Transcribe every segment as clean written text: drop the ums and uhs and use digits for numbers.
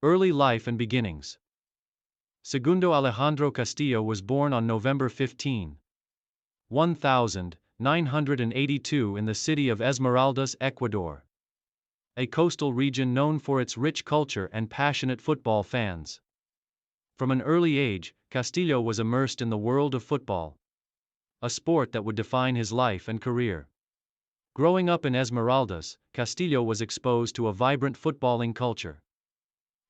Early life and beginnings. Segundo Alejandro Castillo was born on November 15, 1982 in the city of Esmeraldas, Ecuador, a coastal region known for its rich culture and passionate football fans. From an early age, Castillo was immersed in the world of football, a sport that would define his life and career. Growing up in Esmeraldas, Castillo was exposed to a vibrant footballing culture,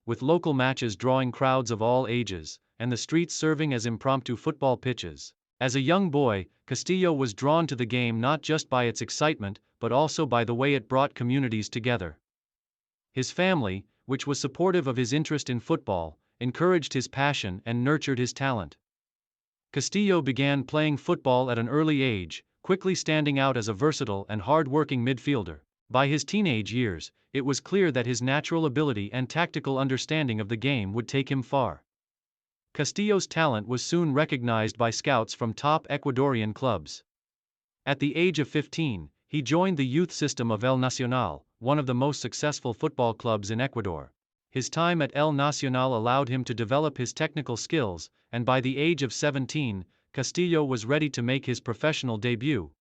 with local matches drawing crowds of all ages, and the streets serving as impromptu football pitches. As a young boy, Castillo was drawn to the game not just by its excitement, but also by the way it brought communities together. His family, which was supportive of his interest in football, encouraged his passion and nurtured his talent. Castillo began playing football at an early age, quickly standing out as a versatile and hard-working midfielder. By his teenage years, it was clear that his natural ability and tactical understanding of the game would take him far. Castillo's talent was soon recognized by scouts from top Ecuadorian clubs. At the age of 15, he joined the youth system of El Nacional, one of the most successful football clubs in Ecuador. His time at El Nacional allowed him to develop his technical skills, and by the age of 17, Castillo was ready to make his professional debut.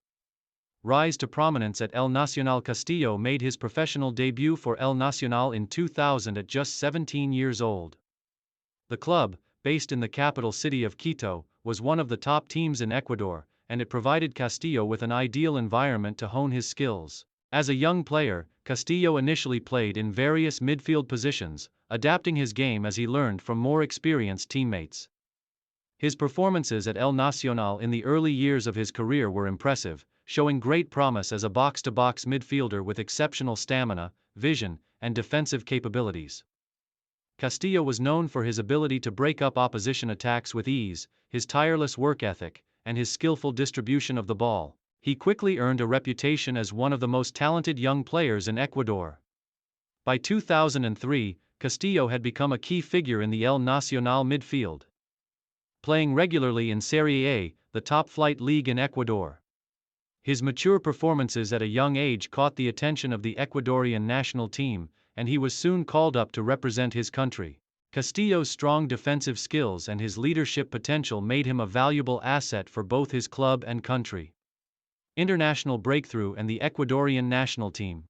Rise to prominence at El Nacional. Castillo made his professional debut for El Nacional in 2000 at just 17 years old. The club, based in the capital city of Quito, was one of the top teams in Ecuador, and it provided Castillo with an ideal environment to hone his skills. As a young player, Castillo initially played in various midfield positions, adapting his game as he learned from more experienced teammates. His performances at El Nacional in the early years of his career were impressive, showing great promise as a box-to-box midfielder with exceptional stamina, vision, and defensive capabilities. Castillo was known for his ability to break up opposition attacks with ease, his tireless work ethic, and his skillful distribution of the ball. He quickly earned a reputation as one of the most talented young players in Ecuador. By 2003, Castillo had become a key figure in the El Nacional midfield, playing regularly in Serie A, the top-flight league in Ecuador. His mature performances at a young age caught the attention of the Ecuadorian national team, and he was soon called up to represent his country. Castillo's strong defensive skills and his leadership potential made him a valuable asset for both his club and country. International breakthrough and the Ecuadorian national team.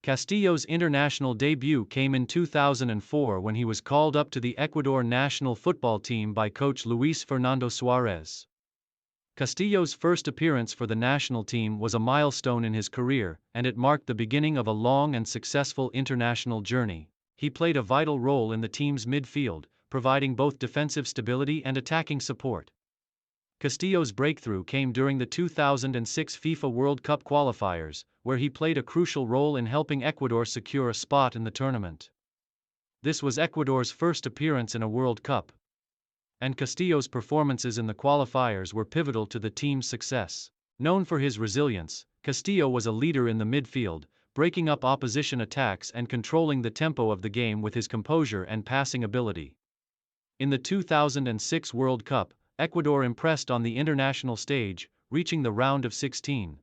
Castillo's international debut came in 2004 when he was called up to the Ecuador national football team by coach Luis Fernando Suarez. Castillo's first appearance for the national team was a milestone in his career, and it marked the beginning of a long and successful international journey. He played a vital role in the team's midfield, providing both defensive stability and attacking support. Castillo's breakthrough came during the 2006 FIFA World Cup qualifiers, where he played a crucial role in helping Ecuador secure a spot in the tournament. This was Ecuador's first appearance in a World Cup, and Castillo's performances in the qualifiers were pivotal to the team's success. Known for his resilience, Castillo was a leader in the midfield, breaking up opposition attacks and controlling the tempo of the game with his composure and passing ability. In the 2006 World Cup, Ecuador impressed on the international stage, reaching the round of 16.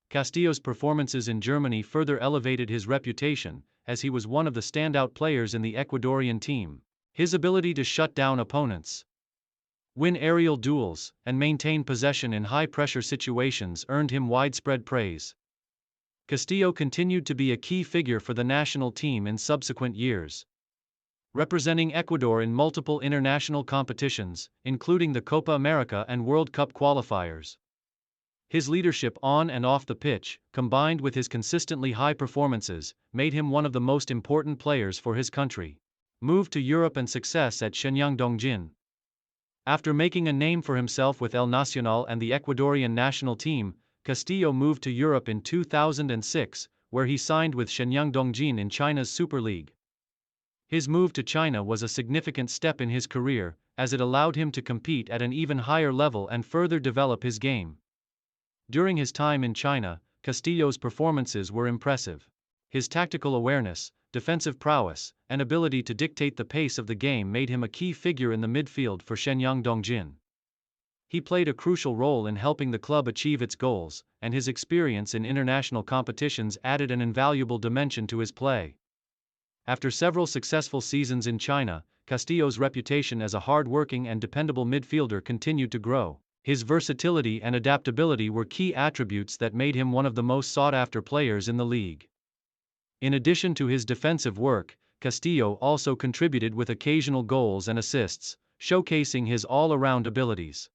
Castillo's performances in Germany further elevated his reputation, as he was one of the standout players in the Ecuadorian team. His ability to shut down opponents, win aerial duels, and maintain possession in high-pressure situations earned him widespread praise. Castillo continued to be a key figure for the national team in subsequent years, representing Ecuador in multiple international competitions, including the Copa America and World Cup qualifiers. His leadership on and off the pitch, combined with his consistently high performances, made him one of the most important players for his country. Move to Europe and success at Shenyang Dongjin. After making a name for himself with El Nacional and the Ecuadorian national team, Castillo moved to Europe in 2006, where he signed with Shenyang Dongjin in China's Super League. His move to China was a significant step in his career, as it allowed him to compete at an even higher level and further develop his game. During his time in China, Castillo's performances were impressive. His tactical awareness, defensive prowess, and ability to dictate the pace of the game made him a key figure in the midfield for Shenyang Dongjin. He played a crucial role in helping the club achieve its goals, and his experience in international competitions added an invaluable dimension to his play. After several successful seasons in China, Castillo's reputation as a hard-working and dependable midfielder continued to grow. His versatility and adaptability were key attributes that made him one of the most sought-after players in the league. In addition to his defensive work, Castillo also contributed with occasional goals and assists, showcasing his all-around abilities.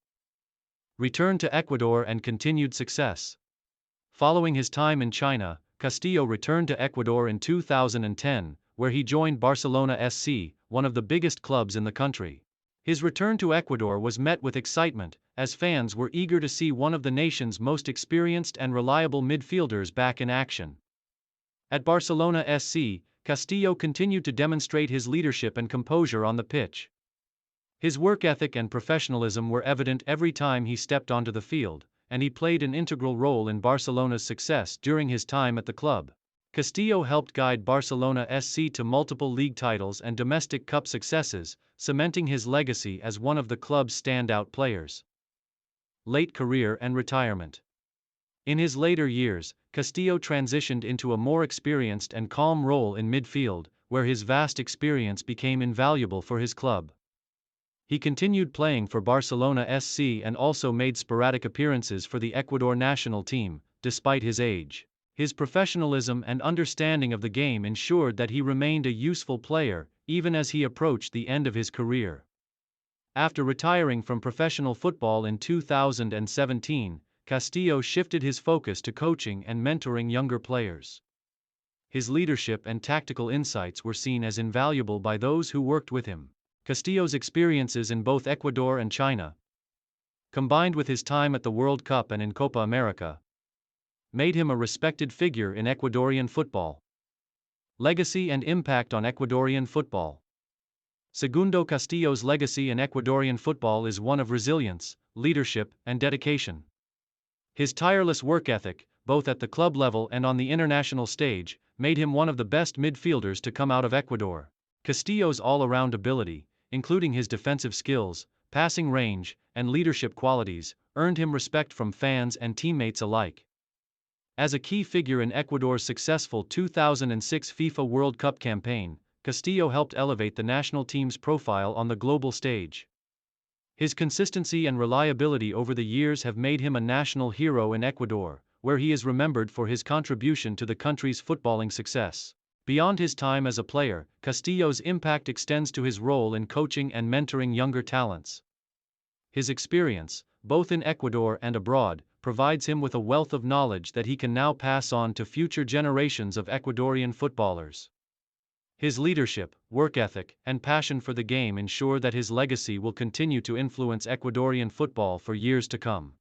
Return to Ecuador and continued success. Following his time in China, Castillo returned to Ecuador in 2010, where he joined Barcelona SC, one of the biggest clubs in the country. His return to Ecuador was met with excitement, as fans were eager to see one of the nation's most experienced and reliable midfielders back in action. At Barcelona SC, Castillo continued to demonstrate his leadership and composure on the pitch. His work ethic and professionalism were evident every time he stepped onto the field, and he played an integral role in Barcelona's success during his time at the club. Castillo helped guide Barcelona SC to multiple league titles and domestic cup successes, cementing his legacy as one of the club's standout players. Late career and retirement. In his later years, Castillo transitioned into a more experienced and calm role in midfield, where his vast experience became invaluable for his club. He continued playing for Barcelona SC and also made sporadic appearances for the Ecuador national team, despite his age. His professionalism and understanding of the game ensured that he remained a useful player, even as he approached the end of his career. After retiring from professional football in 2017, Castillo shifted his focus to coaching and mentoring younger players. His leadership and tactical insights were seen as invaluable by those who worked with him. Castillo's experiences in both Ecuador and China, combined with his time at the World Cup and in Copa America, made him a respected figure in Ecuadorian football. Legacy and impact on Ecuadorian football. Segundo Castillo's legacy in Ecuadorian football is one of resilience, leadership, and dedication. His tireless work ethic, both at the club level and on the international stage, made him one of the best midfielders to come out of Ecuador. Castillo's all-around ability, including his defensive skills, passing range, and leadership qualities, earned him respect from fans and teammates alike. As a key figure in Ecuador's successful 2006 FIFA World Cup campaign, Castillo helped elevate the national team's profile on the global stage. His consistency and reliability over the years have made him a national hero in Ecuador, where he is remembered for his contribution to the country's footballing success. Beyond his time as a player, Castillo's impact extends to his role in coaching and mentoring younger talents. His experience, both in Ecuador and abroad, provides him with a wealth of knowledge that he can now pass on to future generations of Ecuadorian footballers. His leadership, work ethic, and passion for the game ensure that his legacy will continue to influence Ecuadorian football for years to come.